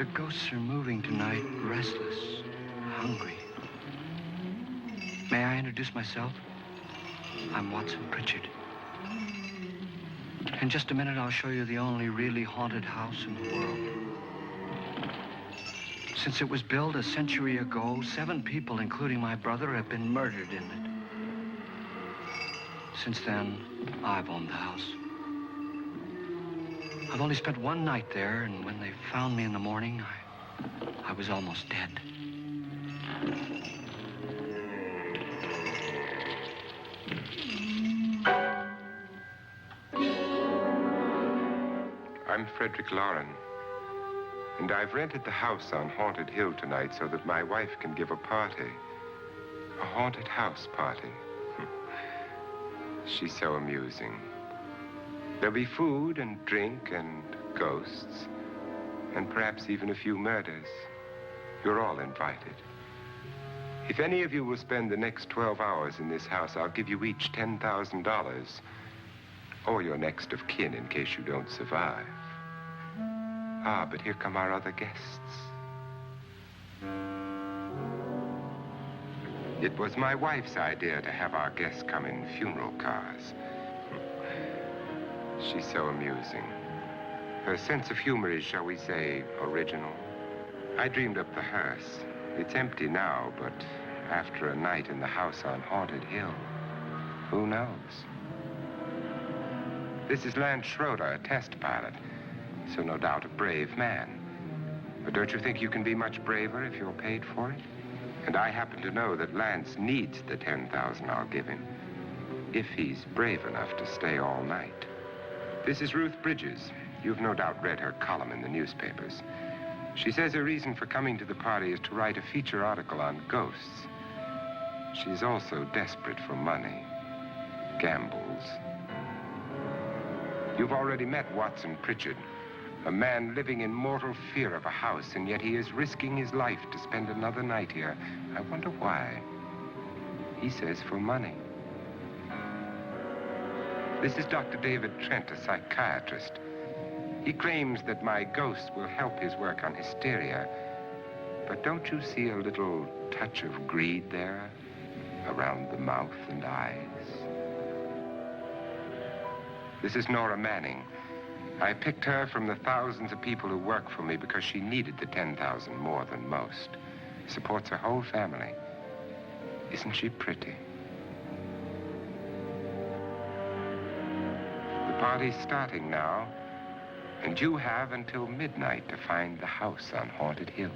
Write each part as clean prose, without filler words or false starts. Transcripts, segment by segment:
The ghosts are moving tonight, restless, hungry. May I introduce myself? I'm Watson Pritchard. In just a minute, I'll show you the only really haunted house in the world. Since it was built a century ago, 7 people, including my brother, have been murdered in it. Since then, I've owned the house. I've only spent one night there, and when they found me in the morning, I was almost dead. I'm Frederick Lauren, and I've rented the house on Haunted Hill tonight so that my wife can give a party. A haunted house party. She's so amusing. There'll be food and drink and ghosts, and perhaps even a few murders. You're all invited. If any of you will spend the next 12 hours in this house, I'll give you each $10,000, or your next of kin in case you don't survive. Ah, but here come our other guests. It was my wife's idea to have our guests come in funeral cars. She's so amusing. Her sense of humor is, shall we say, original. I dreamed up the hearse. It's empty now, but after a night in the house on Haunted Hill, who knows? This is Lance Schroeder, a test pilot, so no doubt a brave man. But don't you think you can be much braver if you're paid for it? And I happen to know that Lance needs the $10,000 I'll give him, if he's brave enough to stay all night. This is Ruth Bridges. You've no doubt read her column in the newspapers. She says her reason for coming to the party is to write a feature article on ghosts. She's also desperate for money, gambles. You've already met Watson Pritchard, a man living in mortal fear of a house, and yet he is risking his life to spend another night here. I wonder why. He says for money. This is Dr. David Trent, a psychiatrist. He claims that my ghost will help his work on hysteria. But don't you see a little touch of greed there around the mouth and eyes? This is Nora Manning. I picked her from the thousands of people who work for me because she needed the $10,000 more than most. Supports her whole family. Isn't she pretty? The party's starting now, and you have until midnight to find the house on Haunted Hill.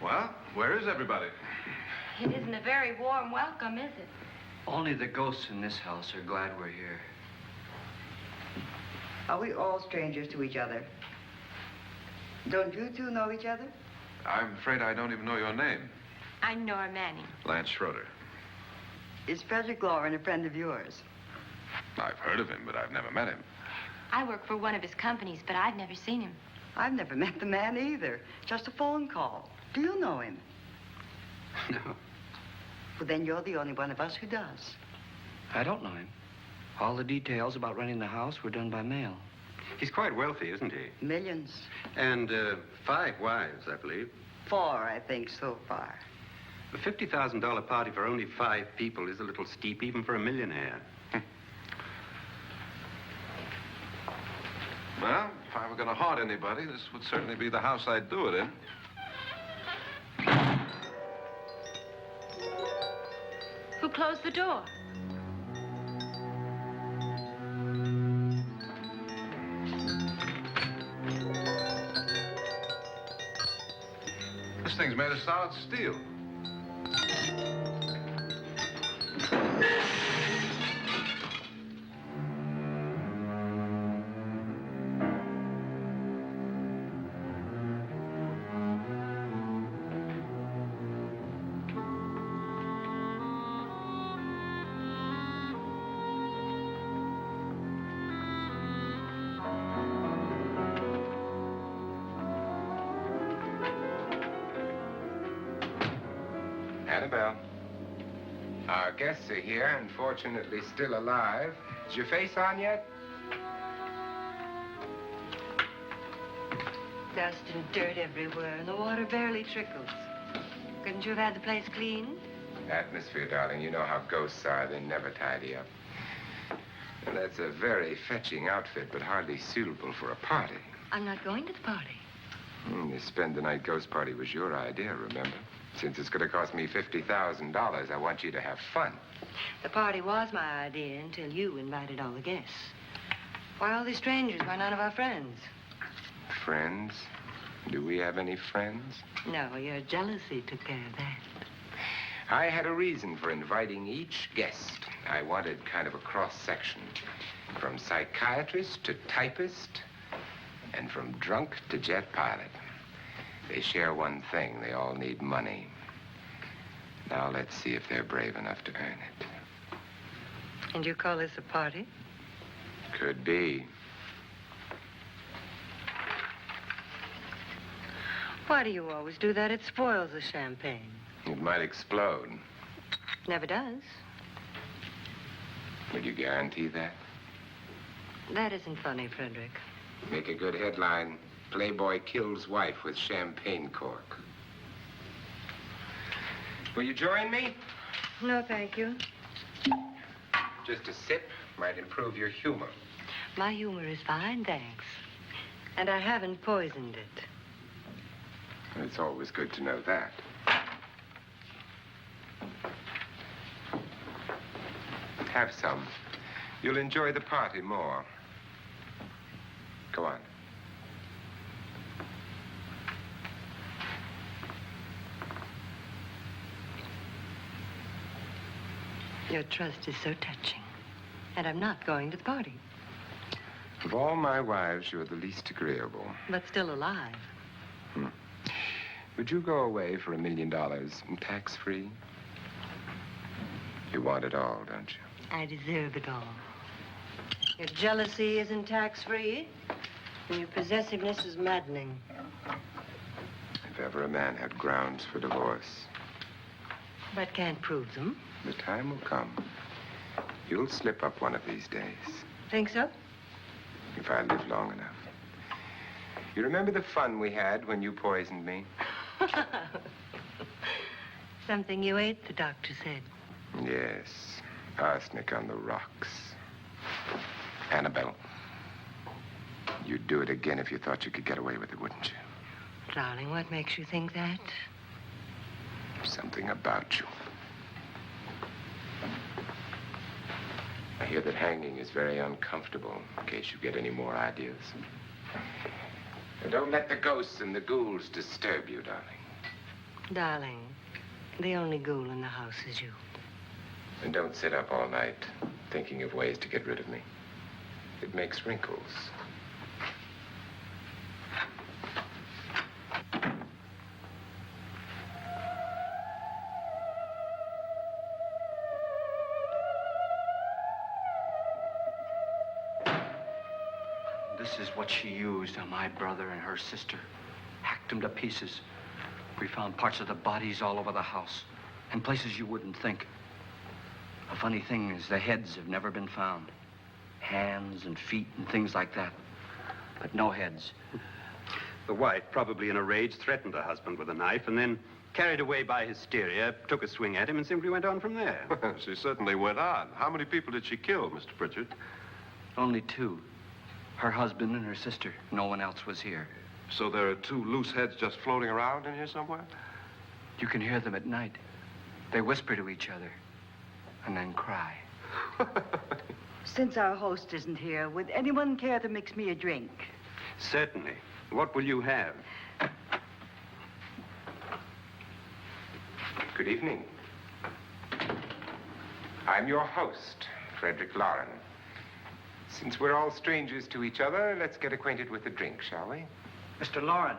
Well, where is everybody? It isn't a very warm welcome, is it? Only the ghosts in this house are glad we're here. Are we all strangers to each other? Don't you two know each other? I'm afraid I don't even know your name. I'm Nora Manning. Lance Schroeder. Is Frederick Lauren a friend of yours? I've heard of him, but I've never met him. I work for one of his companies, but I've never seen him. I've never met the man either. Just a phone call. Do you know him? No, Well, then you're the only one of us who does. I don't know him. All the details about renting the house were done by mail. He's quite wealthy, isn't he? Millions. And 5 wives, I believe. 4, I think, so far. A $50,000 party for only 5 people is a little steep, even for a millionaire. Well, if I were going to haunt anybody, this would certainly be the house I'd do it in. Who closed the door? This thing's made of solid steel. Annabelle. Our guests are here, unfortunately still alive. Is your face on yet? Dust and dirt everywhere, and the water barely trickles. Couldn't you have had the place cleaned? Atmosphere, darling. You know how ghosts are. They never tidy up. And that's a very fetching outfit, but hardly suitable for a party. I'm not going to the party. The spend-the-night ghost party was your idea, remember? Since it's going to cost me $50,000, I want you to have fun. The party was my idea until you invited all the guests. Why all these strangers? Why none of our friends? Friends? Do we have any friends? No, your jealousy took care of that. I had a reason for inviting each guest. I wanted kind of a cross-section. From psychiatrist to typist, and from drunk to jet pilot. They share one thing. They all need money. Now let's see if they're brave enough to earn it. And you call this a party? Could be. Why do you always do that? It spoils the champagne. It might explode. Never does. Would you guarantee that? That isn't funny, Frederick. Make a good headline. Playboy kills wife with champagne cork. Will you join me? No, thank you. Just a sip might improve your humor. My humor is fine, thanks. And I haven't poisoned it. It's always good to know that. Have some. You'll enjoy the party more. Go on. Your trust is so touching. And I'm not going to the party. Of all my wives, you're the least agreeable. But still alive. Would you go away for $1 million tax-free? You want it all, don't you? I deserve it all. Your jealousy isn't tax-free, and your possessiveness is maddening. If ever a man had grounds for divorce, But can't prove them. the time will come. You'll slip up one of these days, Think so? if I live long enough. You remember the fun we had when you poisoned me? Something you ate, the doctor said. Yes, arsenic on the rocks. Annabelle, you'd do it again if you thought you could get away with it, wouldn't you? Darling, what makes you think that? Something about you. I hear that hanging is very uncomfortable, in case you get any more ideas. And don't let the ghosts and the ghouls disturb you, darling. Darling, the only ghoul in the house is you. And don't sit up all night thinking of ways to get rid of me. It makes wrinkles. This is what she used on my brother and her sister. Hacked them to pieces. We found parts of the bodies all over the house, and places you wouldn't think. The funny thing is the heads have never been found. Hands and feet and things like that. But no heads. The wife, probably in a rage, threatened her husband with a knife and then, carried away by hysteria, took a swing at him and simply went on from there. She certainly went on. How many people did she kill, Mr. Pritchard? Only two. Her husband and her sister. No one else was here. So there are two loose heads just floating around in here somewhere? You can hear them at night. They whisper to each other and then cry. Since our host isn't here, would anyone care to mix me a drink? Certainly. What will you have? Good evening. I'm your host, Frederick Lauren. Since we're all strangers to each other, let's get acquainted with a drink, shall we? Mr. Lauren,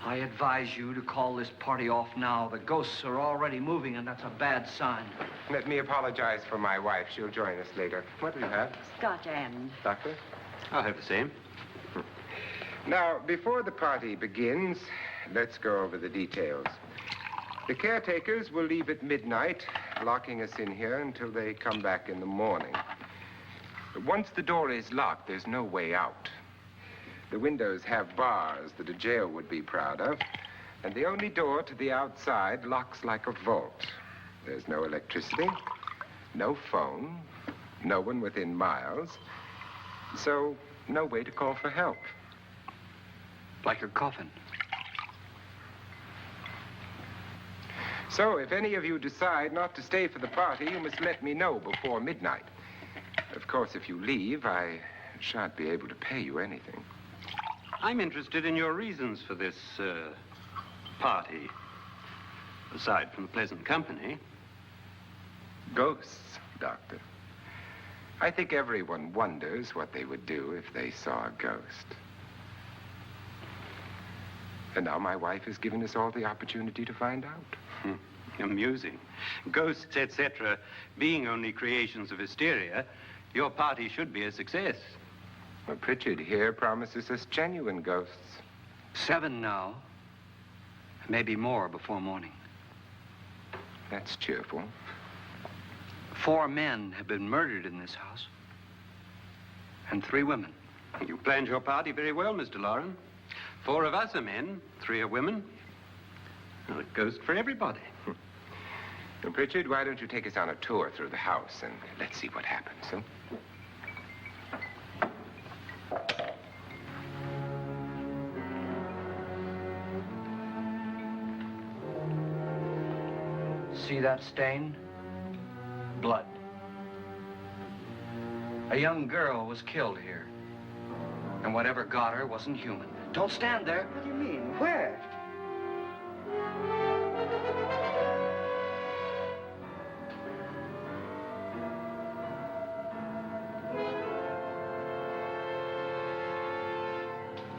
I advise you to call this party off now. The ghosts are already moving, and that's a bad sign. Let me apologize for my wife. She'll join us later. What do you have? Scotch and. Doctor? I'll have the same. Now, before the party begins, let's go over the details. The caretakers will leave at midnight, locking us in here until they come back in the morning. But once the door is locked, there's no way out. The windows have bars that a jail would be proud of, and the only door to the outside locks like a vault. There's no electricity, no phone, no one within miles, so no way to call for help. Like a coffin. So if any of you decide not to stay for the party, you must let me know before midnight. Of course, if you leave, I shan't be able to pay you anything. I'm interested in your reasons for this, party. Aside from the pleasant company. Ghosts, Doctor. I think everyone wonders what they would do if they saw a ghost. And now my wife has given us all the opportunity to find out. Amusing. Ghosts, etc., being only creations of hysteria, your party should be a success. Well, Pritchard here promises us genuine ghosts. 7 now. Maybe more before morning. That's cheerful. 4 men have been murdered in this house. And 3 women. You planned your party very well, Mr. Lauren. 4 of us are men, 3 are women. Well, a ghost for everybody. Now, Pritchard, why don't you take us on a tour through the house and let's see what happens, huh? See that stain? Blood. A young girl was killed here. And whatever got her wasn't human. Don't stand there. What do you mean? Where?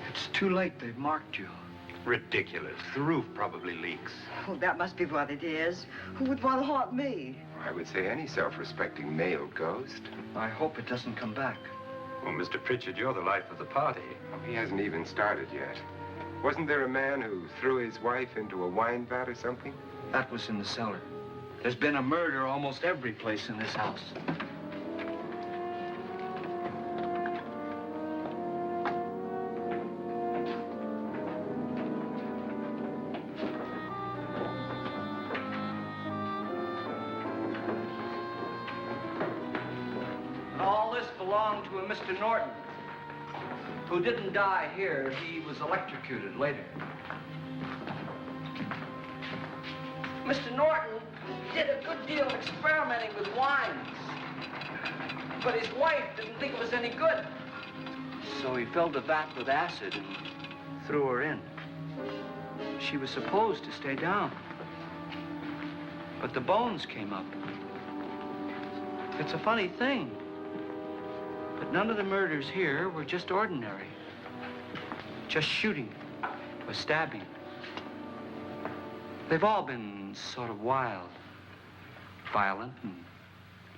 It's too late. They've marked you. Ridiculous. The roof probably leaks. Oh, that must be what it is. Who would want to haunt me? I would say any self-respecting male ghost. I hope it doesn't come back. Well, Mr. Pritchard, you're the life of the party. Oh, he hasn't even started yet. Wasn't there a man who threw his wife into a wine vat or something? That was in the cellar. There's been a murder almost every place in this house. And all this belonged to a Mr. Norton, who didn't die here. He was electrocuted later. Mr. Norton did a good deal of experimenting with wines, but his wife didn't think it was any good. So he filled the vat with acid and threw her in. She was supposed to stay down. But the bones came up. It's a funny thing. But none of the murders here were just ordinary. Just shooting or stabbing. They've all been sort of wild, violent, and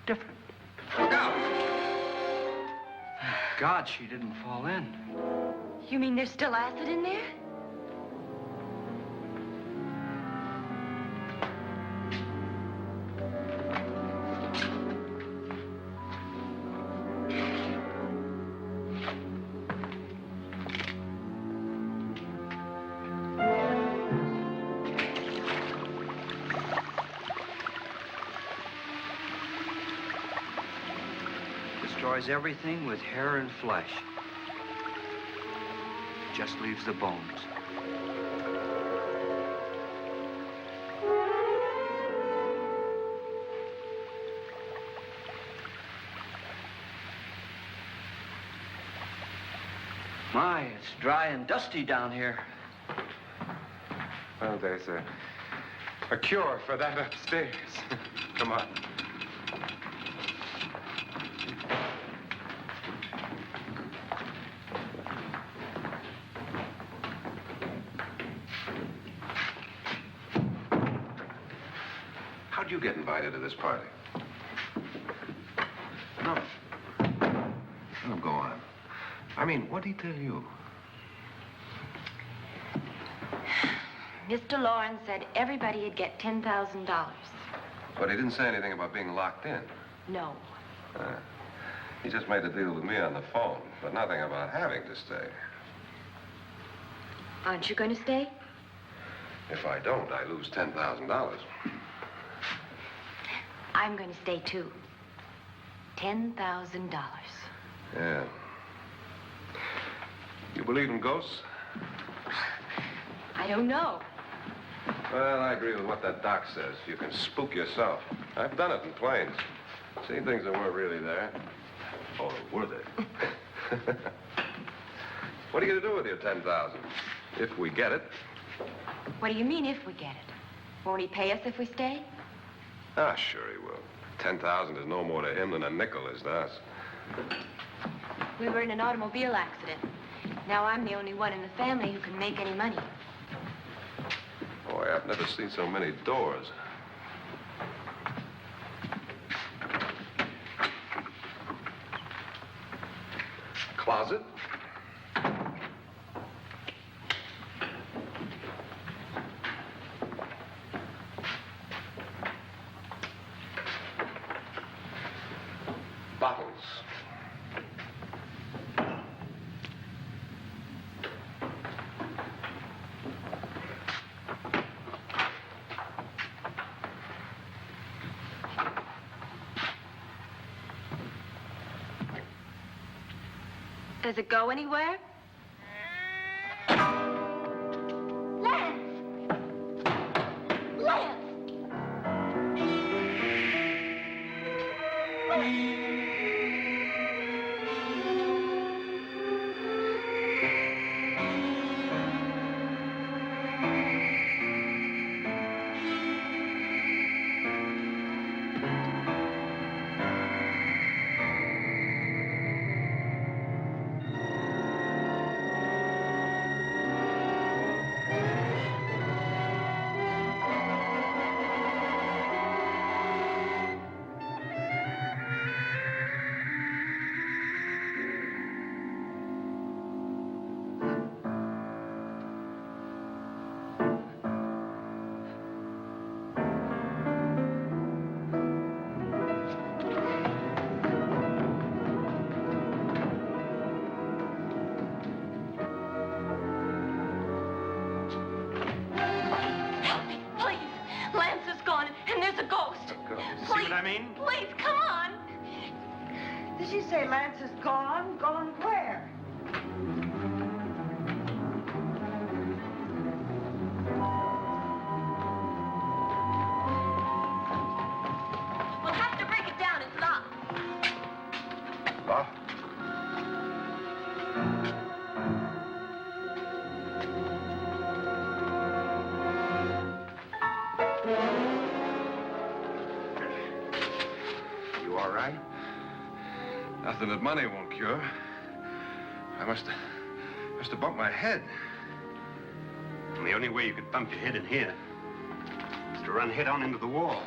different. Look out! Thank God she didn't fall in. You mean there's still acid in there? Destroys everything with hair and flesh. Just leaves the bones. My, it's dry and dusty down here. Well, there's a cure for that upstairs. Come on. How'd you get invited to this party? No. No, go on. I mean, what'd he tell you? Mr. Lawrence said everybody'd get $10,000. But he didn't say anything about being locked in. No. He just made a deal with me on the phone, but nothing about having to stay. Aren't you going to stay? If I don't, I lose $10,000. I'm going to stay, too. $10,000. Yeah. You believe in ghosts? I don't know. Well, I agree with what that doc says. You can spook yourself. I've done it in planes. Seen things that weren't really there. Or were they? What are you going to do with your $10,000? If we get it. What do you mean, if we get it? Won't he pay us if we stay? Ah, sure he will. 10,000 is no more to him than a nickel is to us. We were in an automobile accident. Now I'm the only one in the family who can make any money. Boy, I've never seen so many doors. Closet? Bottles. Does it go anywhere? Lance! Lance! Please, come on. Did she say Lance is gone? Gone where? We'll have to break it down. It's locked. Locked? You all right? Nothing that money won't cure. I must have bumped my head. And the only way you could bump your head in here is to run head on into the wall.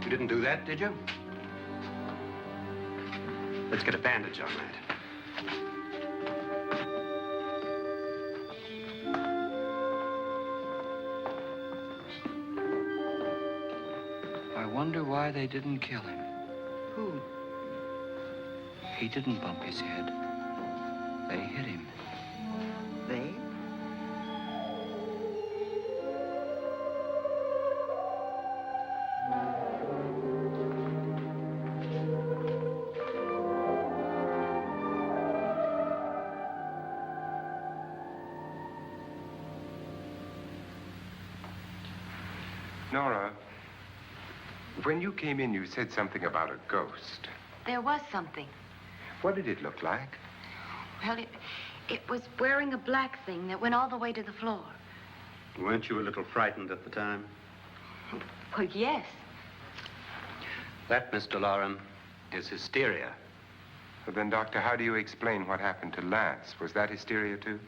You didn't do that, did you? Let's get a bandage on that. I wonder why they didn't kill him. Who? He didn't bump his head. They hit him. They? Nora, when you came in, you said something about a ghost. There was something. What did it look like? Well, it was wearing a black thing that went all the way to the floor. Weren't you a little frightened at the time? Well, yes. That, Mr. Loren, is hysteria. Well, then, Doctor, how do you explain what happened to Lance? Was that hysteria, too?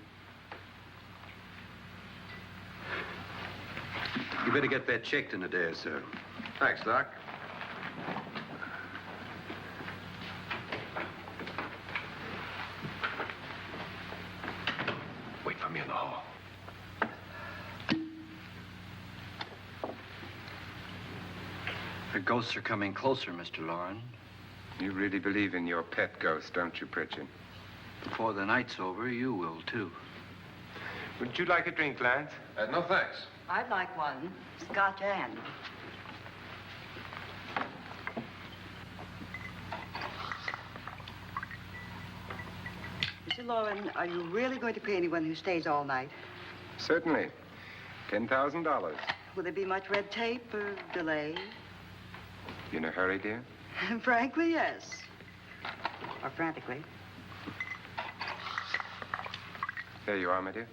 You better get that checked in a day or so. Thanks, Doc. Wait for me in the hall. The ghosts are coming closer, Mr. Loren. You really believe in your pet ghost, don't you, Pritchard? Before the night's over, you will, too. Would you like a drink, Lance? No, thanks. I'd like one. Scotch and. Mr. Loren, are you really going to pay anyone who stays all night? Certainly. $10,000. Will there be much red tape or delay? You in a hurry, dear? Frankly, yes. Or frantically. There you are, my dear.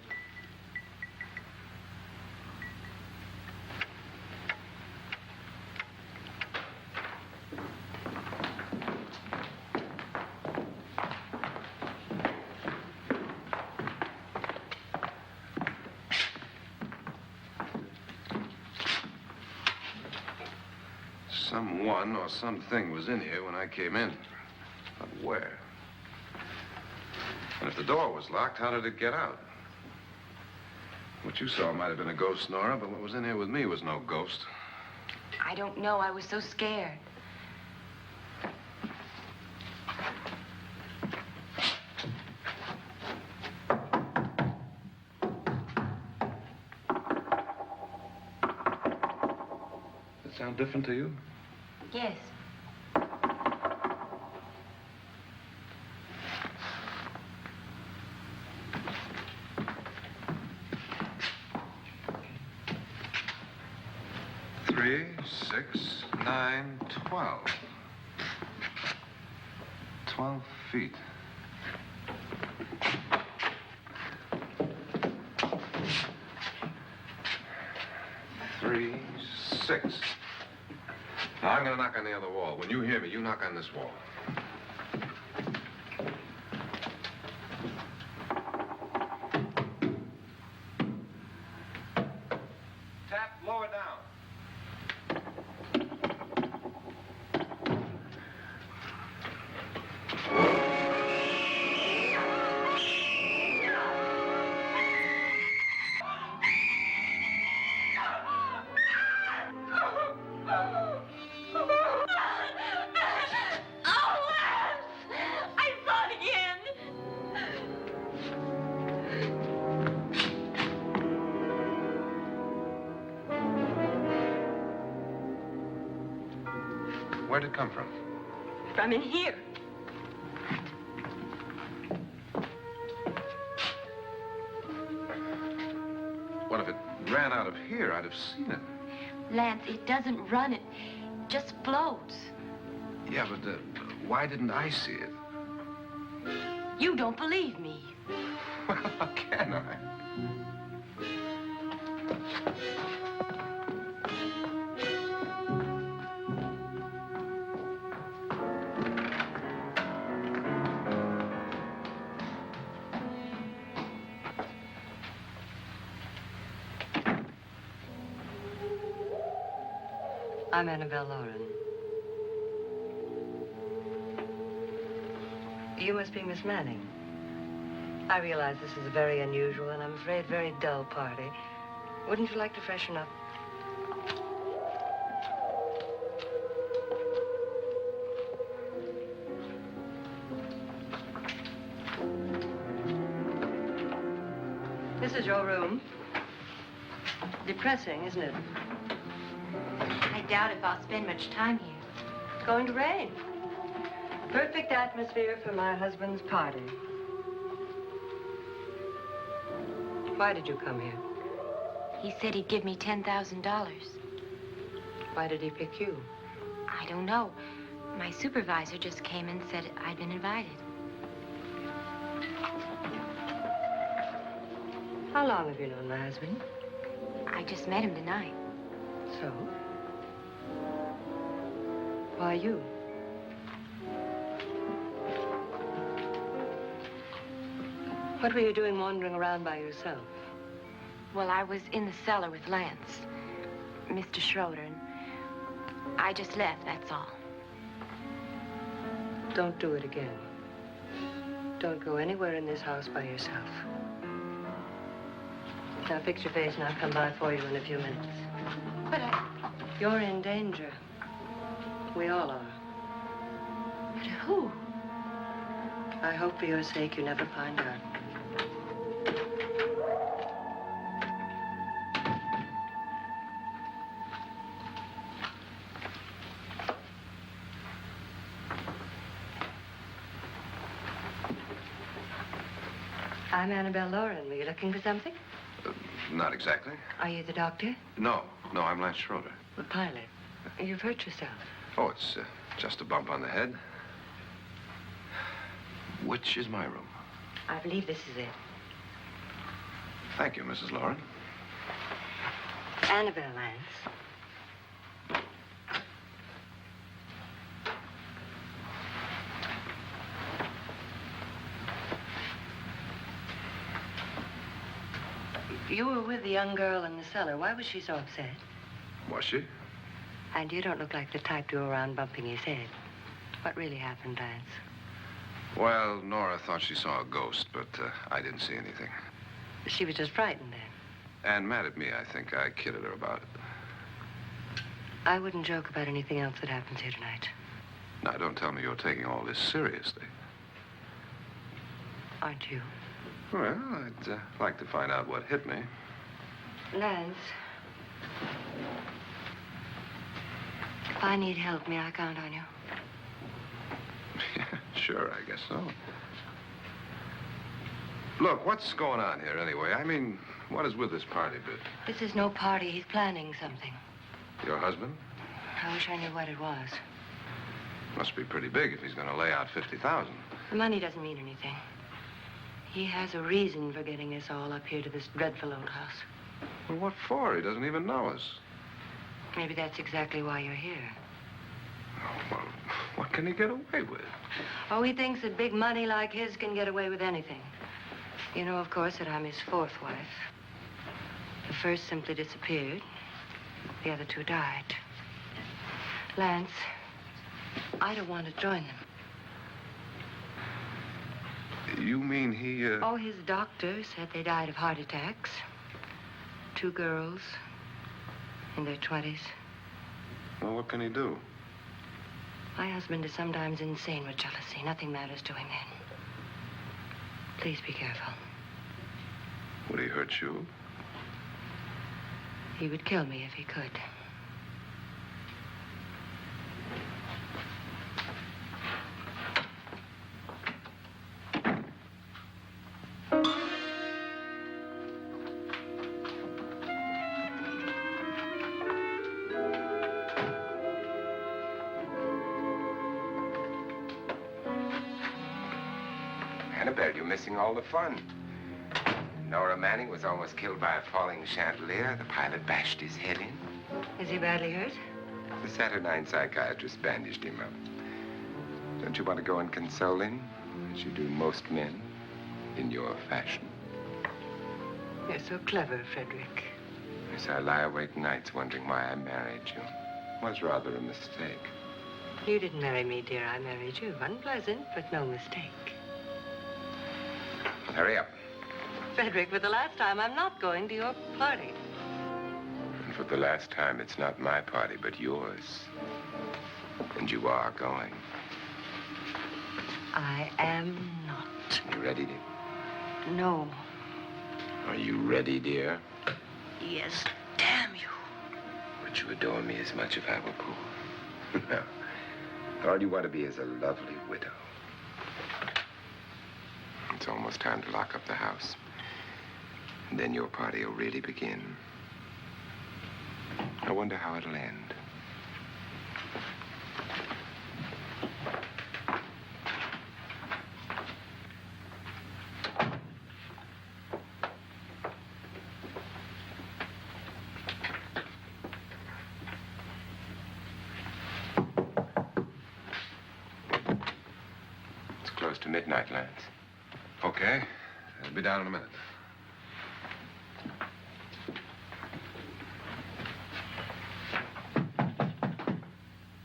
Someone or something was in here when I came in. But where? And if the door was locked, how did it get out? What you saw might have been a ghost, Nora, but what was in here with me was no ghost. I don't know. I was so scared. Does it sound different to you? Yes. Three, 6, 9, 12. 12 feet. Three, 6. Now, I'm going to knock on the other wall. When you hear me, you knock on this wall. Tap lower down. Where'd it come from? From in here. What if it ran out of here? I'd have seen it. Lance, it doesn't run. It just floats. Yeah, but why didn't I see it? You don't believe me. Well, how can I? I'm Annabelle Lauren. You must be Miss Manning. I realize this is a very unusual and I'm afraid very dull party. Wouldn't you like to freshen up? This is your room. Depressing, isn't it? I doubt if I'll spend much time here. It's going to rain. Perfect atmosphere for my husband's party. Why did you come here? He said he'd give me $10,000. Why did he pick you? I don't know. My supervisor just came and said I'd been invited. How long have you known my husband? I just met him tonight. So? Why you? What were you doing wandering around by yourself? Well, I was in the cellar with Lance, Mr. Schroeder, and I just left, that's all. Don't do it again. Don't go anywhere in this house by yourself. Now fix your face and I'll come by for you in a few minutes. But You're in danger. We all are. but who? I hope for your sake you never find out. I'm Annabelle Lauren. Were you looking for something? Not exactly. Are you the doctor? No, I'm Lance Schroeder. The pilot. You've hurt yourself. Oh, it's just a bump on the head. Which is my room? I believe this is it. Thank you, Mrs. Lauren. Annabelle Lance. You were with the young girl in the cellar. Why was she so upset? Was she? And you don't look like the type to go around bumping his head. What really happened, Lance? Well, Nora thought she saw a ghost, but I didn't see anything. She was just frightened then. And mad at me, I think. I kidded her about it. I wouldn't joke about anything else that happens here tonight. Now, don't tell me you're taking all this seriously. Aren't you? Well, I'd like to find out what hit me. Lance. If I need help, may I count on you? Yeah, sure, I guess so. Look, what's going on here anyway? I mean, what is with this party bit? This is no party. He's planning something. Your husband? I wish I knew what it was. Must be pretty big if he's going to lay out 50,000. The money doesn't mean anything. He has a reason for getting us all up here to this dreadful old house. Well, what for? He doesn't even know us. Maybe that's exactly why you're here. Oh, well, what can he get away with? Oh, he thinks that big money like his can get away with anything. You know, of course, that I'm his fourth wife. The first simply disappeared. The other two died. Lance, I don't want to join them. You mean he, Oh, his doctor said they died of heart attacks. 2 girls in their 20s. Well, what can he do? My husband is sometimes insane with jealousy. Nothing matters to him then. Please be careful. Would he hurt you? He would kill me if he could. Annabelle, you're missing all the fun. Nora Manning was almost killed by a falling chandelier. The pilot bashed his head in. Is he badly hurt? The Saturnine psychiatrist bandaged him up. Don't you want to go and console him, as you do most men, in your fashion? You're so clever, Frederick. Yes, I lie awake nights wondering why I married you. was rather a mistake. You didn't marry me, dear. I married you. Unpleasant, but no mistake. Hurry up. Frederick, for the last time, I'm not going to your party. And for the last time, it's not my party, but yours. And you are going. I am not. You ready, dear? No. Are you ready, dear? Yes, damn you. Would you adore me as much if I were poor? No. All you want to be is a lovely widow. It's almost time to lock up the house. And then your party will really begin. I wonder how it'll end. It's close to midnight, Lance. Okay. I'll be down in a minute.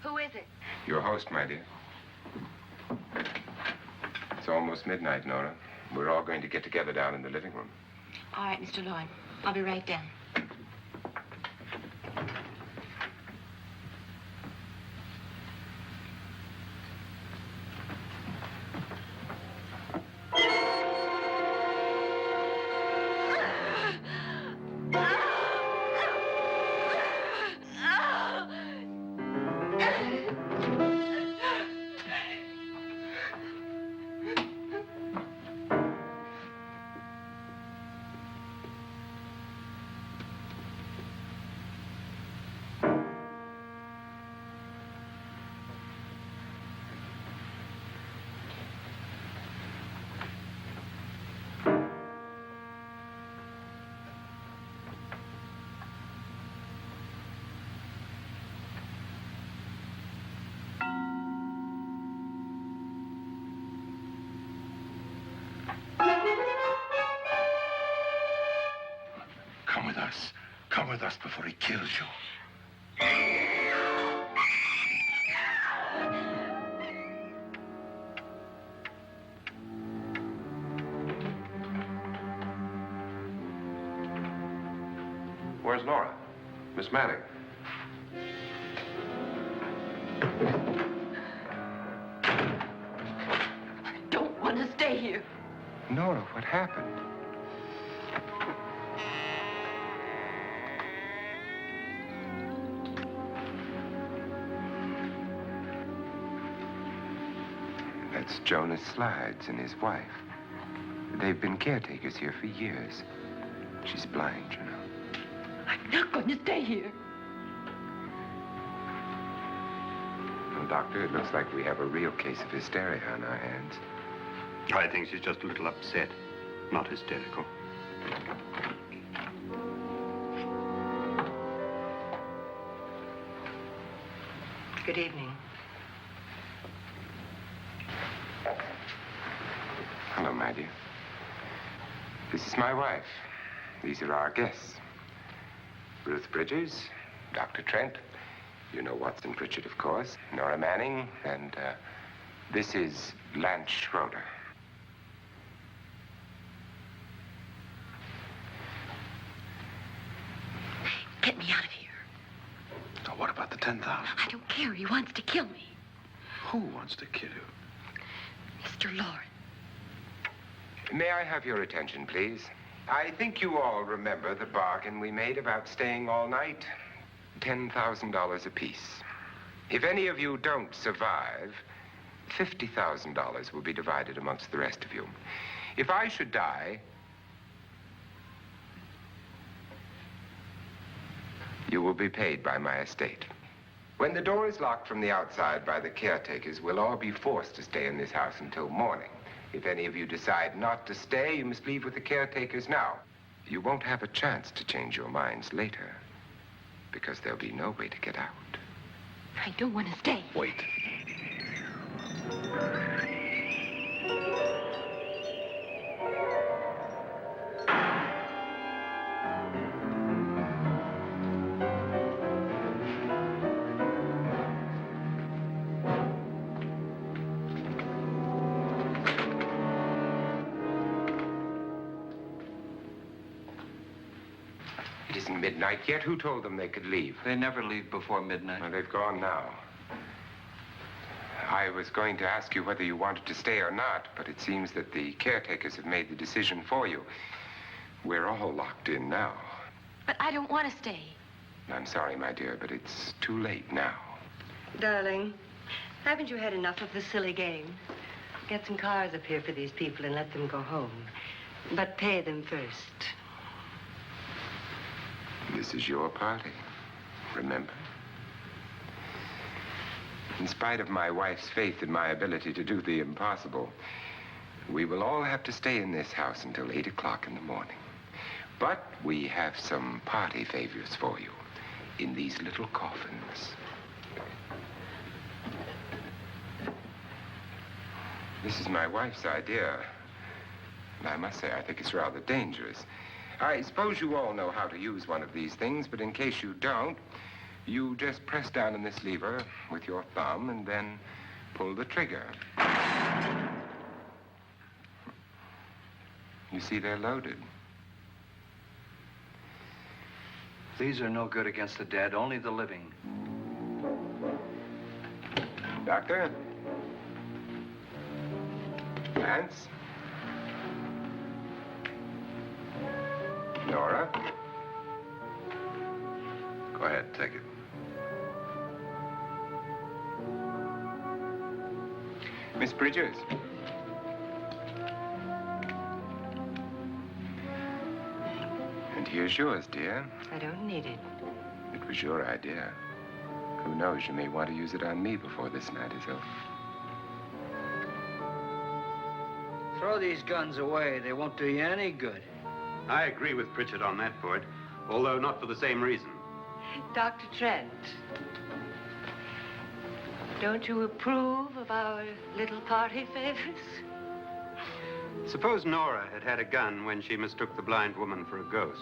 Who is it? Your host, my dear. It's almost midnight, Nora. We're all going to get together down in the living room. All right, Mr. Lloyd. I'll be right down. Come with us. Come with us before he kills you. Where's Nora? Miss Manning. I don't want to stay here. Nora, what happened? That's Jonas Slides and his wife. They've been caretakers here for years. She's blind, you know. I'm not going to stay here. Well, Doctor, it looks like we have a real case of hysteria on our hands. I think she's just a little upset, not hysterical. Good evening. Hello, my dear. This is my wife. These are our guests. Ruth Bridgers, Dr. Trent. You know Watson Pritchard, of course. Nora Manning, and this is Lance Schroeder. Get me out of here. Now, what about the 10,000? I don't care. He wants to kill me. Who wants to kill you? Mr. Lawrence. May I have your attention, please? I think you all remember the bargain we made about staying all night. $10,000 apiece. If any of you don't survive, $50,000 will be divided amongst the rest of you. If I should die, you will be paid by my estate. When the door is locked from the outside by the caretakers, we'll all be forced to stay in this house until morning. If any of you decide not to stay, you must leave with the caretakers now. You won't have a chance to change your minds later, because there'll be no way to get out. I don't want to stay. Wait. It isn't midnight yet. Who told them they could leave? They never leave before midnight. Well, they've gone now. I was going to ask you whether you wanted to stay or not, but it seems that the caretakers have made the decision for you. We're all locked in now. But I don't want to stay. I'm sorry, my dear, but it's too late now. Darling, haven't you had enough of the silly game? Get some cars up here for these people and let them go home. But pay them first. This is your party, remember? In spite of my wife's faith in my ability to do the impossible, we will all have to stay in this house until 8 o'clock in the morning. But we have some party favors for you in these little coffins. This is my wife's idea. And I must say, I think it's rather dangerous. I suppose you all know how to use one of these things, but in case you don't, you just press down on this lever with your thumb and then pull the trigger. You see, they're loaded. These are no good against the dead, only the living. Doctor? Lance? Nora? Go ahead, take it. Miss Bridges? And here's yours, dear. I don't need it. It was your idea. Who knows, you may want to use it on me before this night is over. Throw these guns away. They won't do you any good. I agree with Pritchard on that point, although not for the same reason. Dr. Trent, don't you approve of our little party favors? Suppose Nora had had a gun when she mistook the blind woman for a ghost.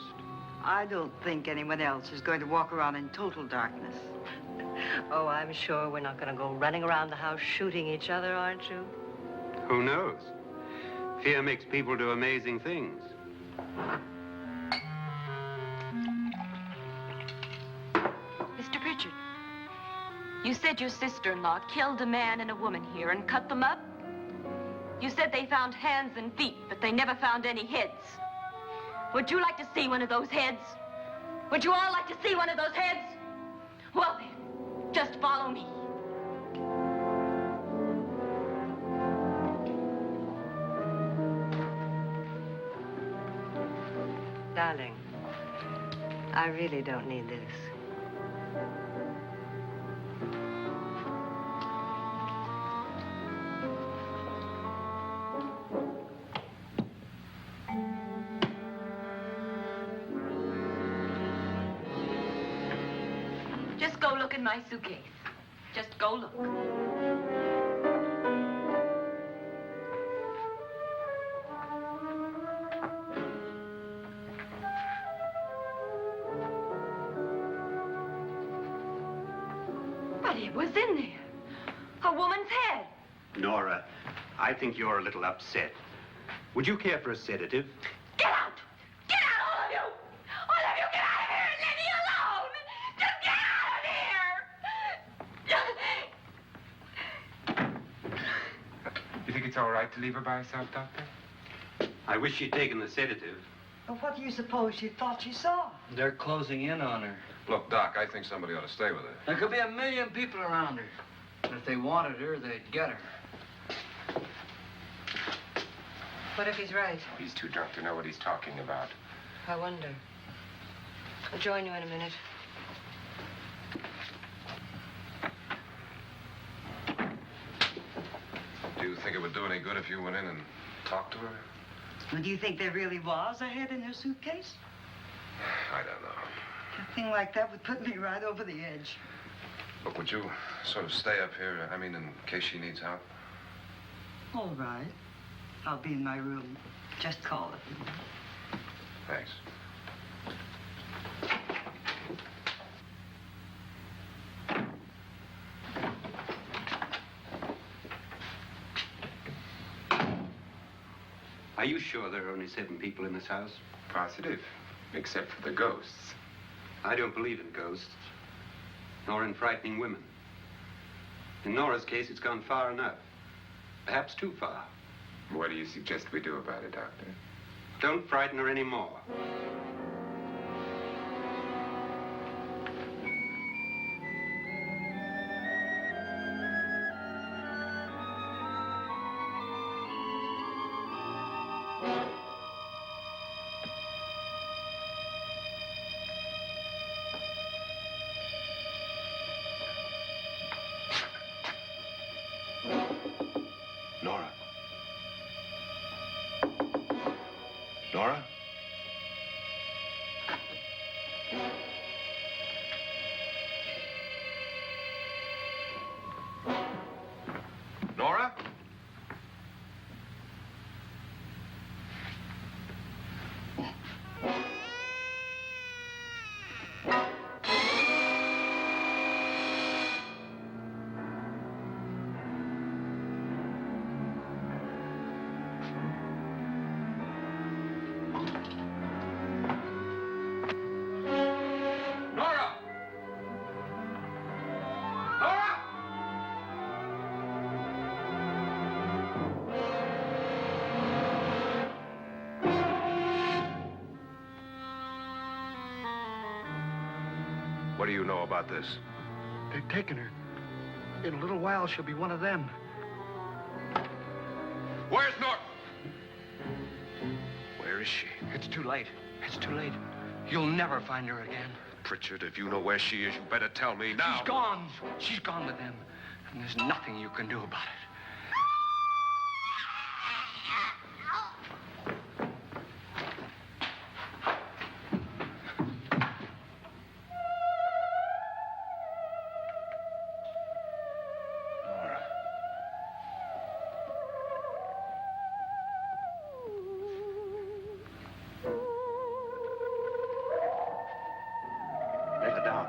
I don't think anyone else is going to walk around in total darkness. Oh, I'm sure we're not going to go running around the house shooting each other, aren't you? Who knows? Fear makes people do amazing things. Mr. Pritchard, you said your sister-in-law killed a man and a woman here and cut them up? You said they found hands and feet, but they never found any heads. Would you like to see one of those heads? Would you all like to see one of those heads? Well, then, just follow me. Darling, I really don't need this. Just go look in my suitcase. Just go look. But it was in there. A woman's head. Nora, I think you're a little upset. Would you care for a sedative? Get out! Get out, all of you! All of you, get out of here and leave me alone! Just get out of here! You think it's all right to leave her by herself, Doctor? I wish she'd taken the sedative. Well, what do you suppose she thought she saw? They're closing in on her. Look, Doc, I think somebody ought to stay with her. There could be 1 million people around her. And if they wanted her, they'd get her. What if he's right? He's too drunk to know what he's talking about. I wonder. I'll join you in a minute. Do you think it would do any good if you went in and talked to her? Well, do you think there really was a head in her suitcase? I don't know. A thing like that would put me right over the edge. Look, would you sort of stay up here, I mean, in case she needs help? All right. I'll be in my room. Just call it. Thanks. Are you sure there are only 7 people in this house? Positive, except for the ghosts. I don't believe in ghosts, nor in frightening women. In Nora's case, it's gone far enough. Perhaps too far. What do you suggest we do about it, Doctor? Don't frighten her anymore. Nora? Nora? Nora? Nora! Nora! What do you know about this? They've taken her. In a little while, she'll be one of them. Where's Nora? Where is she? It's too late. It's too late. You'll never find her again. Pritchard, if you know where she is, you better tell me now. She's gone. She's gone with them. And there's nothing you can do about it. Nora. Lay her down.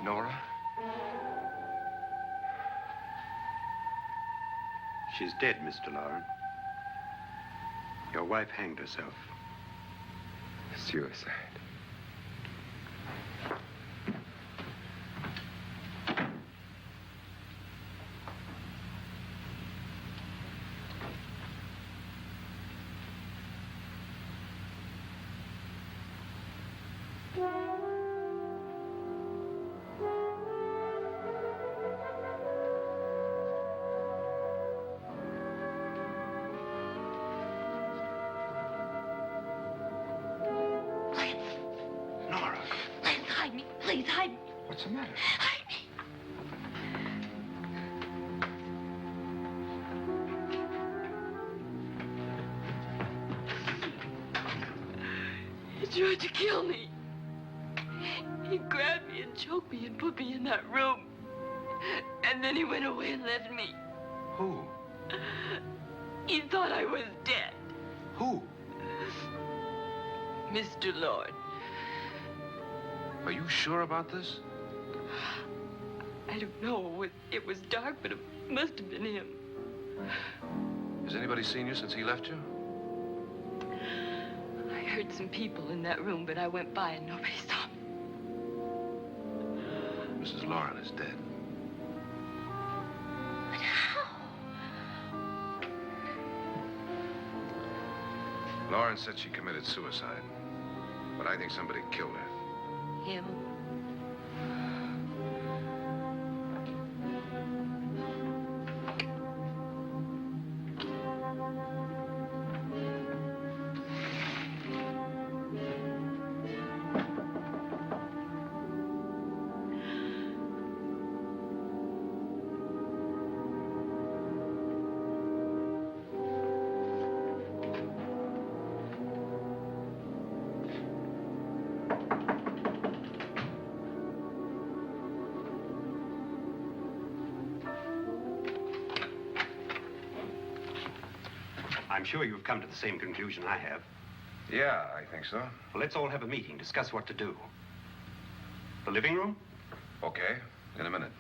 Nora? She's dead, Mr. Lauren. Your wife hanged herself. Suicide. Nora, Please hide me. Please hide me. What's the matter? Hide me. He tried to kill me. He grabbed me and choked me and put me in that room. And then he went away and left me. who? He thought I was dead. Who? Mr. Lord. Are you sure about this? I don't know. It was dark, but it must have been him. Has anybody seen you since he left you? I heard some people in that room, but I went by and nobody saw me. Mrs. Lauren is dead. But how? Lauren said she committed suicide, but I think somebody killed her. Him? I'm sure you've come to the same conclusion I have. Yeah, I think so. Well, let's all have a meeting, discuss what to do. The living room? Okay, in a minute.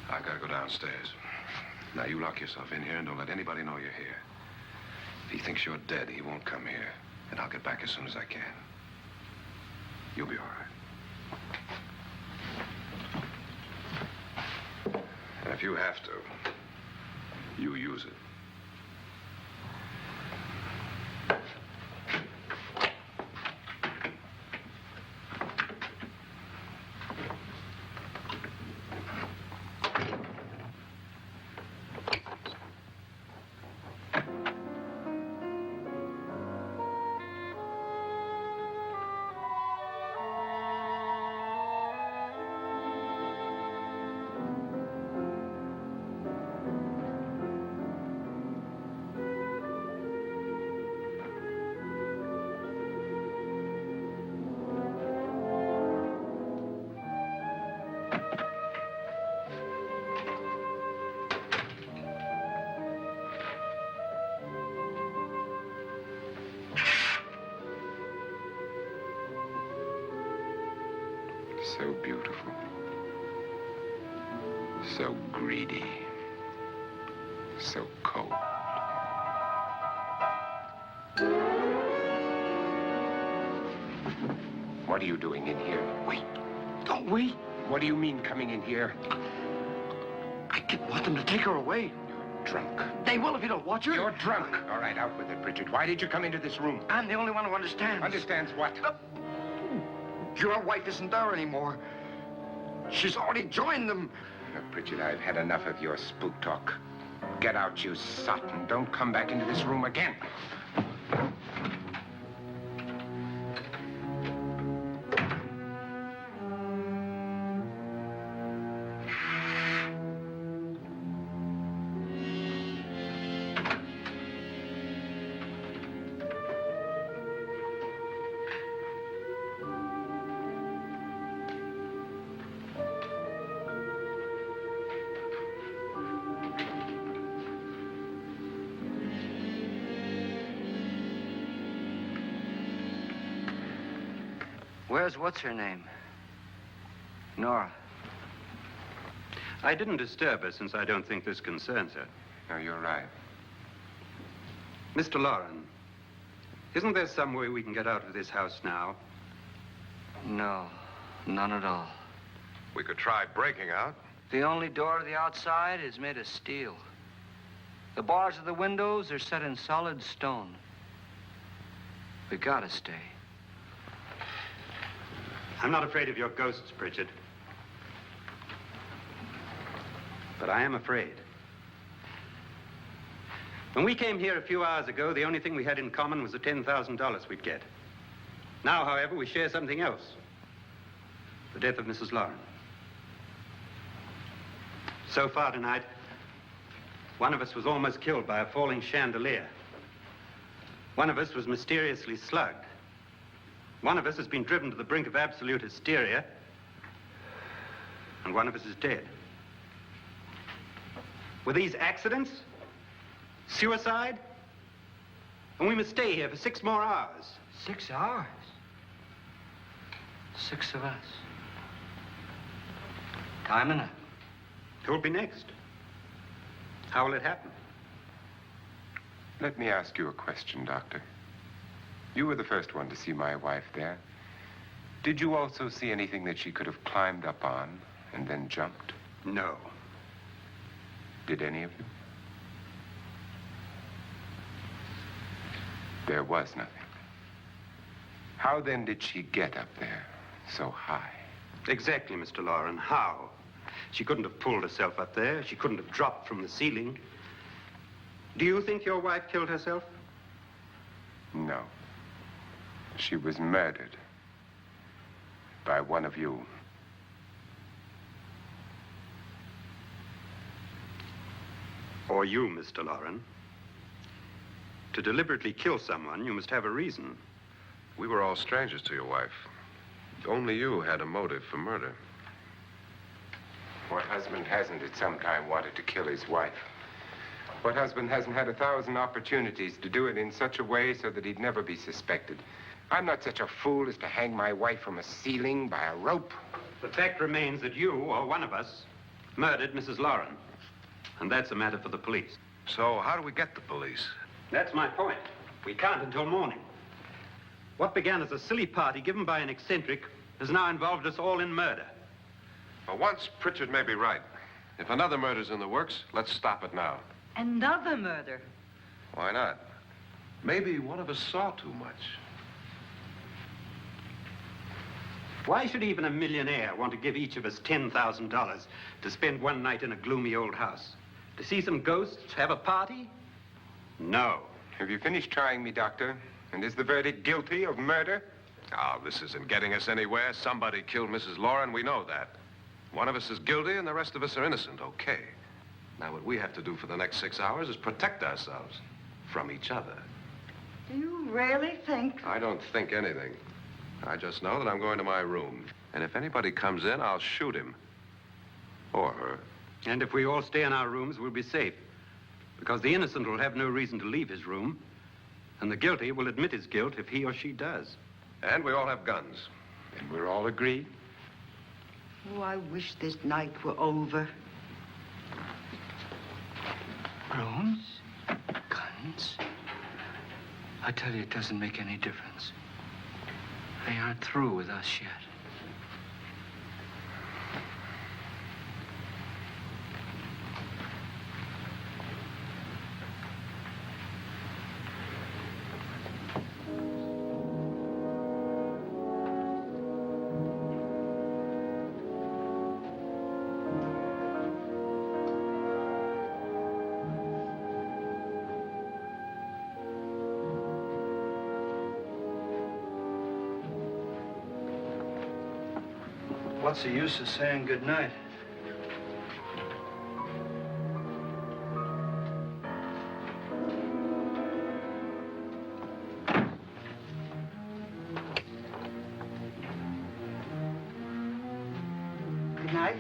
I gotta go downstairs. Now, you lock yourself in here and don't let anybody know you're here. If he thinks you're dead, he won't come here. And I'll get back as soon as I can. You'll be all right. And if you have to, you use it. So beautiful. So greedy. So cold. What are you doing in here? Wait. Don't wait. What do you mean coming in here? I didn't want them to take her away. You're drunk. They will if you don't watch her. You're drunk. All right, out with it, Bridget. Why did you come into this room? I'm the only one who understands. Understands what? Your wife isn't there anymore. She's already joined them. Bridget, I've had enough of your spook talk. Get out, you sot, and don't come back into this room again. Where's what's-her-name? Nora. I didn't disturb her since I don't think this concerns her. No, you're right. Mr. Loren, isn't there some way we can get out of this house now? No, none at all. We could try breaking out. The only door to the outside is made of steel. The bars of the windows are set in solid stone. We gotta stay. I'm not afraid of your ghosts, Bridget. But I am afraid. When we came here a few hours ago, the only thing we had in common was the $10,000 we'd get. Now, however, we share something else. The death of Mrs. Loren. So far tonight, one of us was almost killed by a falling chandelier. One of us was mysteriously slugged. One of us has been driven to the brink of absolute hysteria, and one of us is dead. Were these accidents? Suicide? And we must stay here for 6 more hours. 6 hours? 6 of us. Time enough. Who'll be next? How will it happen? Let me ask you a question, Doctor. You were the first one to see my wife there. Did you also see anything that she could have climbed up on and then jumped? No. Did any of you? There was nothing. How then did she get up there so high? Exactly, Mr. Loren. How? She couldn't have pulled herself up there. She couldn't have dropped from the ceiling. Do you think your wife killed herself? No. She was murdered by one of you. Or you, Mr. Loren. To deliberately kill someone, you must have a reason. We were all strangers to your wife. Only you had a motive for murder. What husband hasn't at some time wanted to kill his wife? What husband hasn't had 1,000 opportunities to do it in such a way so that he'd never be suspected? I'm not such a fool as to hang my wife from a ceiling by a rope. The fact remains that you, or one of us, murdered Mrs. Lauren. And that's a matter for the police. So how do we get the police? That's my point. We can't until morning. What began as a silly party given by an eccentric has now involved us all in murder. For once, Pritchard may be right. If another murder's in the works, let's stop it now. Another murder? Why not? Maybe one of us saw too much. Why should even a millionaire want to give each of us $10,000 to spend one night in a gloomy old house? To see some ghosts, have a party? No. Have you finished trying me, Doctor? And is the verdict guilty of murder? Oh, this isn't getting us anywhere. Somebody killed Mrs. Lauren, we know that. One of us is guilty and the rest of us are innocent, okay. Now, what we have to do for the next 6 hours is protect ourselves from each other. Do you really think? I don't think anything. I just know that I'm going to my room. And if anybody comes in, I'll shoot him. Or her. And if we all stay in our rooms, we'll be safe. Because the innocent will have no reason to leave his room. And the guilty will admit his guilt if he or she does. And we all have guns. And we're all agreed? Oh, I wish this night were over. Rooms? Guns? I tell you, it doesn't make any difference. They aren't through with us yet. What's the use of saying goodnight? Good night.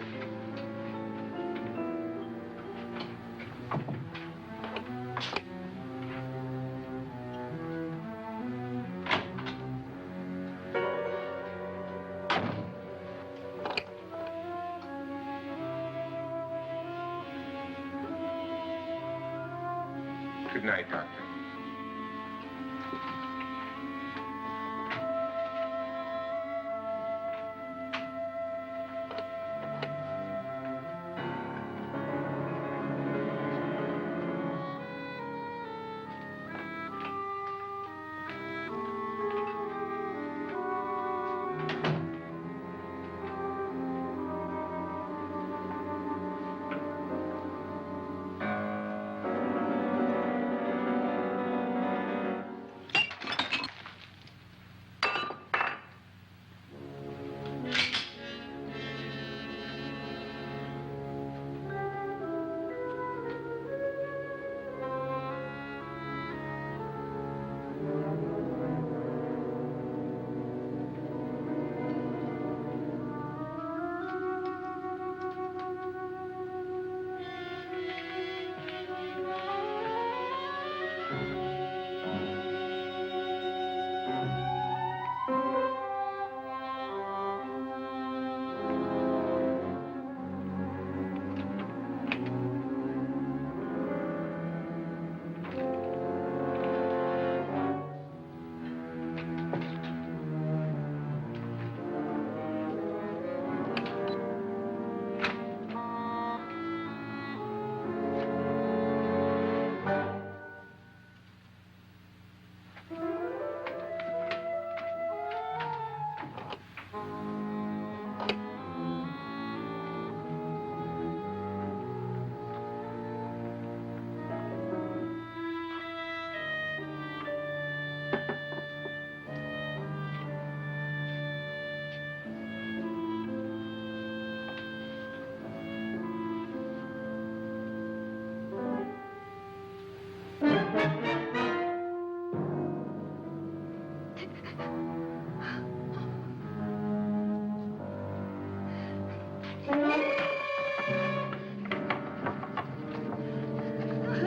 Good night, Doctor.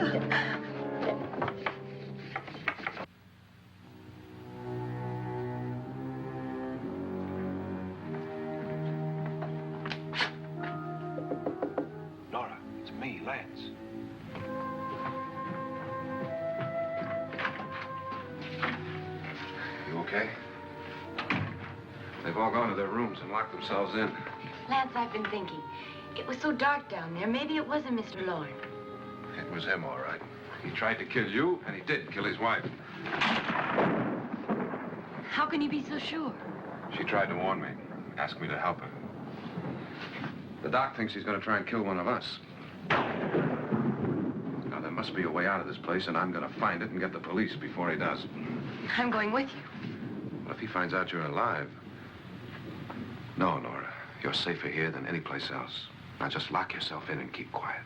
Nora, it's me, Lance. You okay? They've all gone to their rooms and locked themselves in. Lance, I've been thinking. It was so dark down there. Maybe it wasn't Mr. Lorne. It was him, all right. He tried to kill you, and he did kill his wife. How can you be so sure? She tried to warn me, asked me to help her. The doc thinks he's going to try and kill one of us. Now, there must be a way out of this place, and I'm going to find it and get the police before he does. I'm going with you. Well, if he finds out you're alive... No, Nora. You're safer here than any place else. Now, just lock yourself in and keep quiet.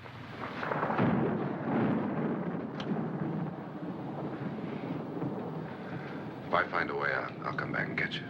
If I find a way out, I'll come back and get you.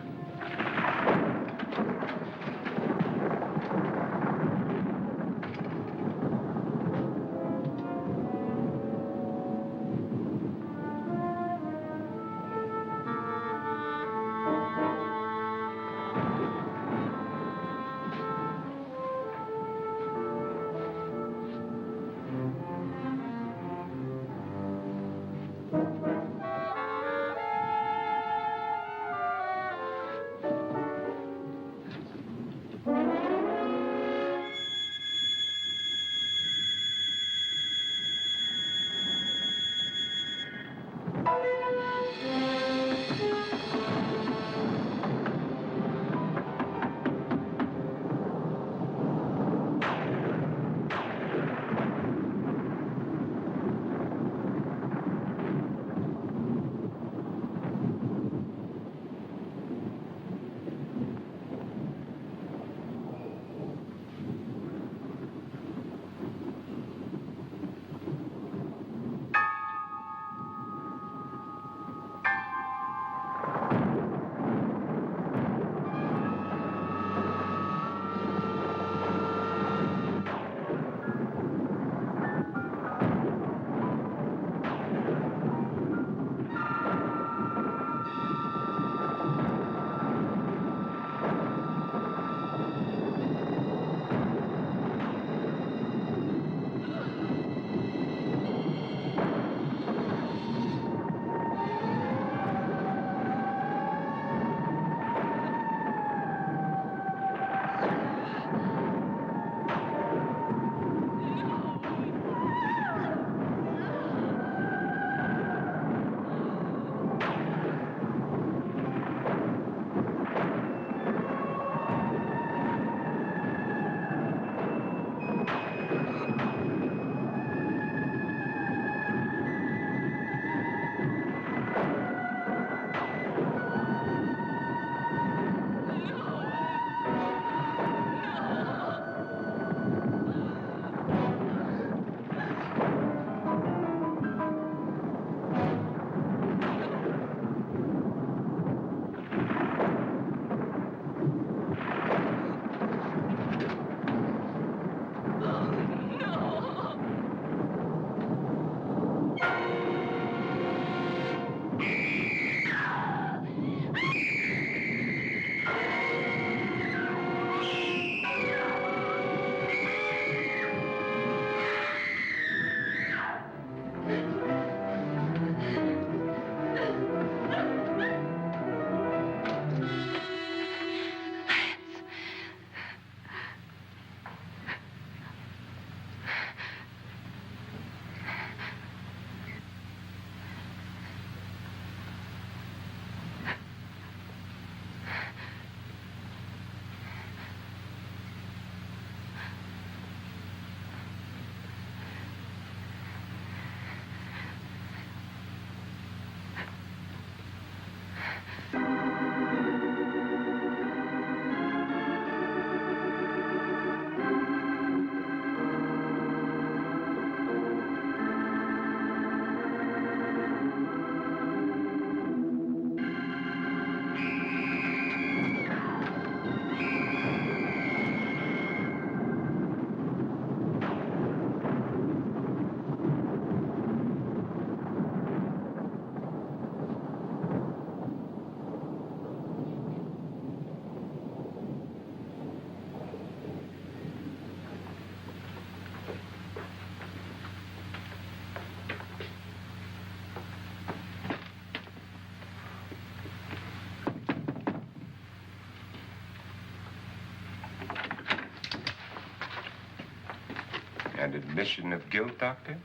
admission of guilt, Doctor?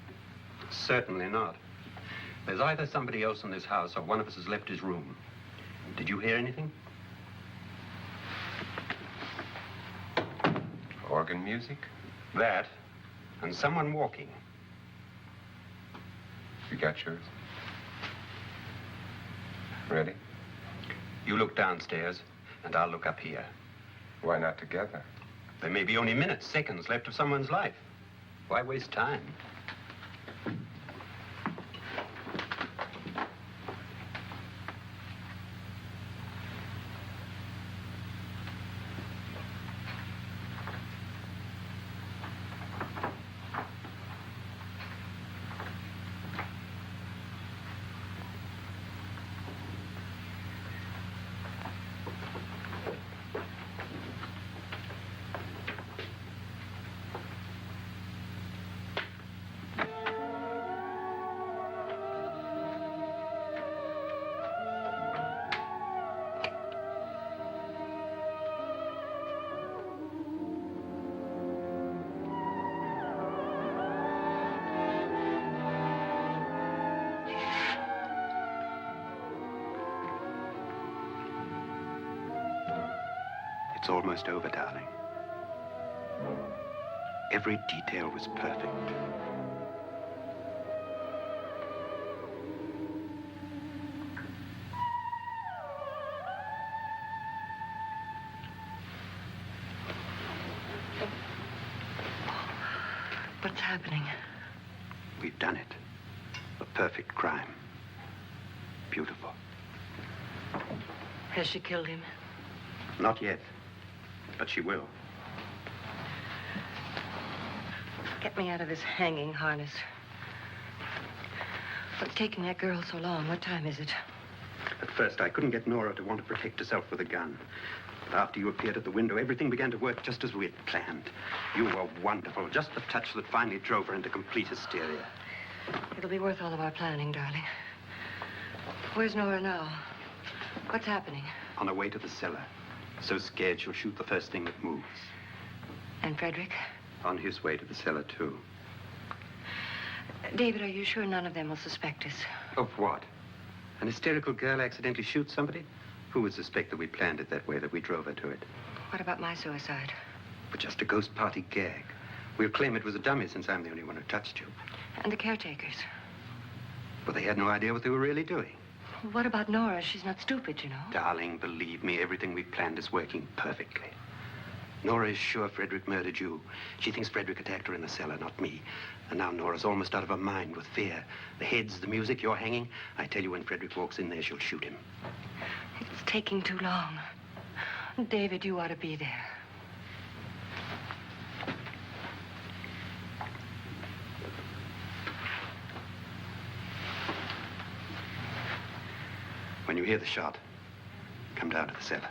Certainly not. There's either somebody else in this house or one of us has left his room. Did you hear anything? Organ music? That, and someone walking. You got yours? Ready? You look downstairs, and I'll look up here. Why not together? There may be only minutes, seconds left of someone's life. Why waste time? It's almost over, darling. Every detail was perfect. What's happening? We've done it. A perfect crime. Beautiful. Has she killed him? Not yet, but she will. Get me out of this hanging harness. What's taking that girl so long? What time is it? At first, I couldn't get Nora to want to protect herself with a gun. But after you appeared at the window, everything began to work just as we had planned. You were wonderful. Just the touch that finally drove her into complete hysteria. It'll be worth all of our planning, darling. Where's Nora now? What's happening? On her way to the cellar. So scared she'll shoot the first thing that moves. And Frederick? On his way to the cellar, too. David, are you sure none of them will suspect us? Of what? An hysterical girl accidentally shoots somebody? Who would suspect that we planned it that way, that we drove her to it? What about my suicide? But just a ghost party gag. We'll claim it was a dummy since I'm the only one who touched you. And the caretakers? Well, they had no idea what they were really doing. What about Nora? She's not stupid, you know. Darling, believe me, everything we planned is working perfectly. Nora is sure Frederick murdered you. She thinks Frederick attacked her in the cellar, not me. And now Nora's almost out of her mind with fear. The heads, the music, you're hanging. I tell you, when Frederick walks in there, she'll shoot him. It's taking too long. David, you ought to be there. When you hear the shot, come down to the cellar.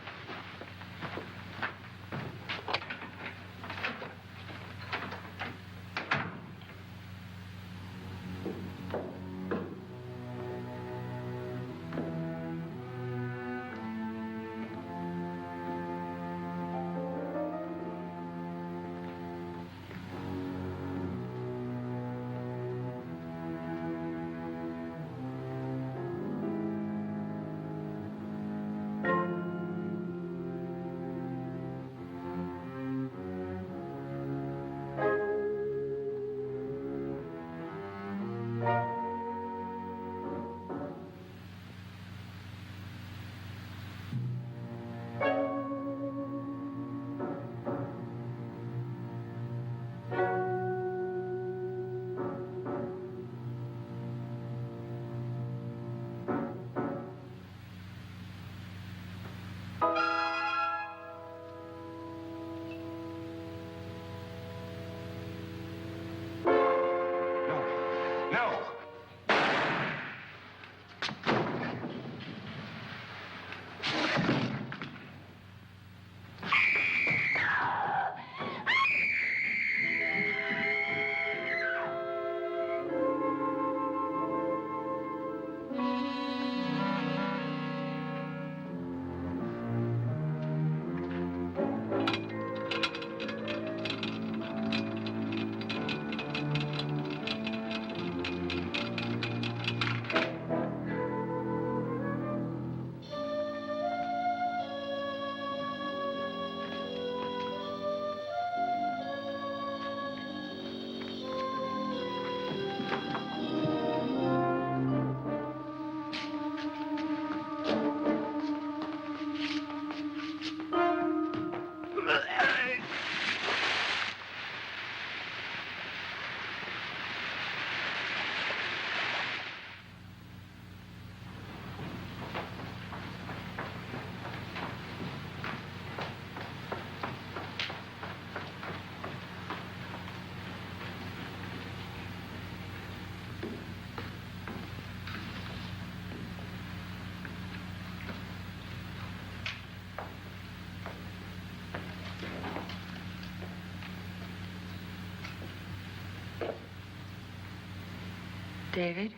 David?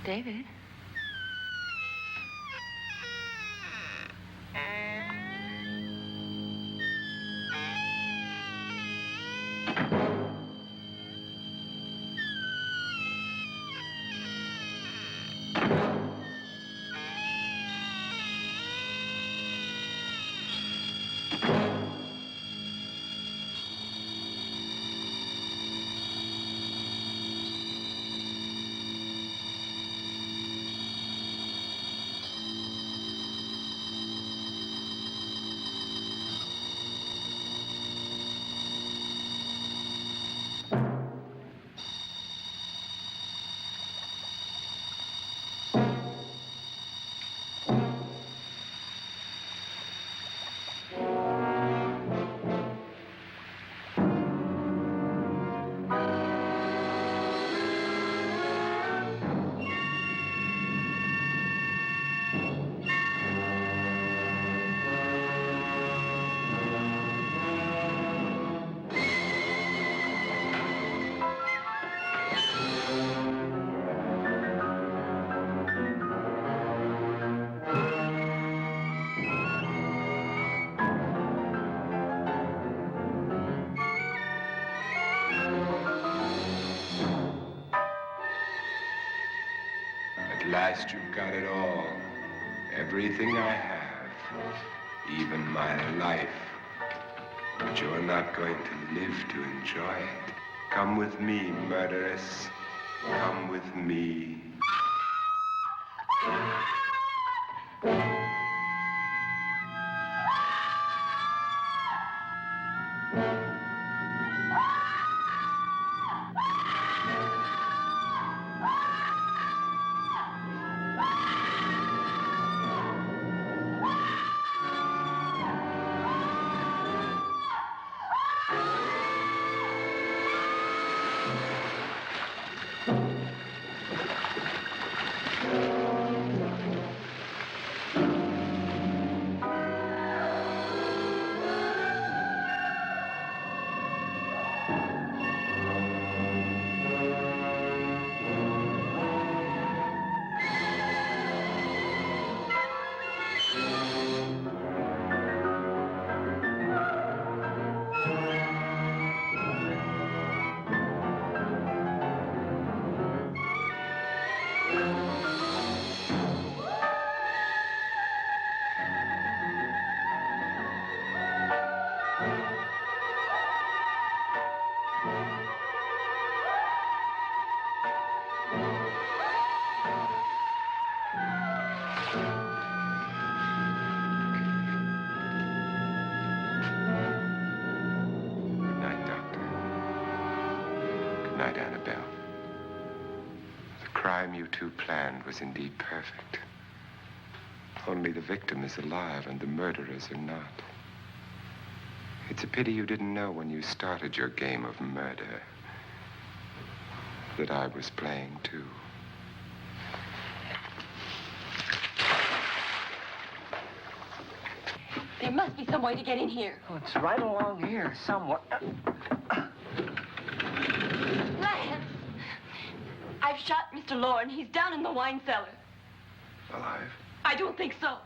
David? At last you've got it all. Everything I have. Even my life. But you're not going to live to enjoy it. Come with me, murderess. Come with me. The crime you two planned was indeed perfect. Only the victim is alive and the murderers are not. It's a pity you didn't know when you started your game of murder that I was playing too. There must be some way to get in here. Oh, it's right along here somewhere. Lance! I've shot Mr. Loren. He's down in the wine cellar. Alive? I don't think so.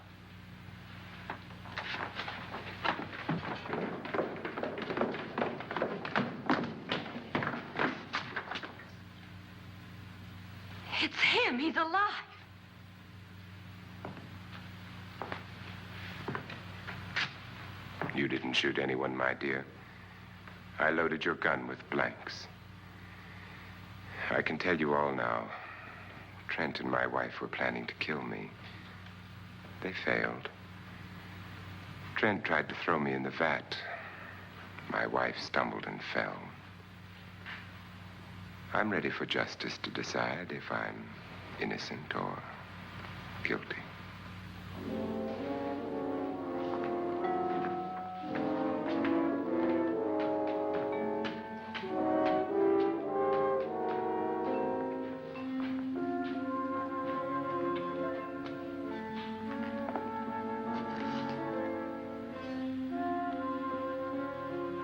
It's him. He's alive. You didn't shoot anyone, my dear. I loaded your gun with blanks. I can tell you all now. Trent and my wife were planning to kill me. They failed. Trent tried to throw me in the vat. My wife stumbled and fell. I'm ready for justice to decide if I'm innocent or guilty.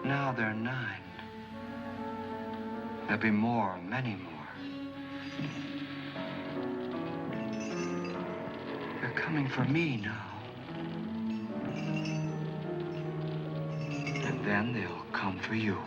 Now there are 9. There'll be more, many more. They're coming for me now. And then they'll come for you.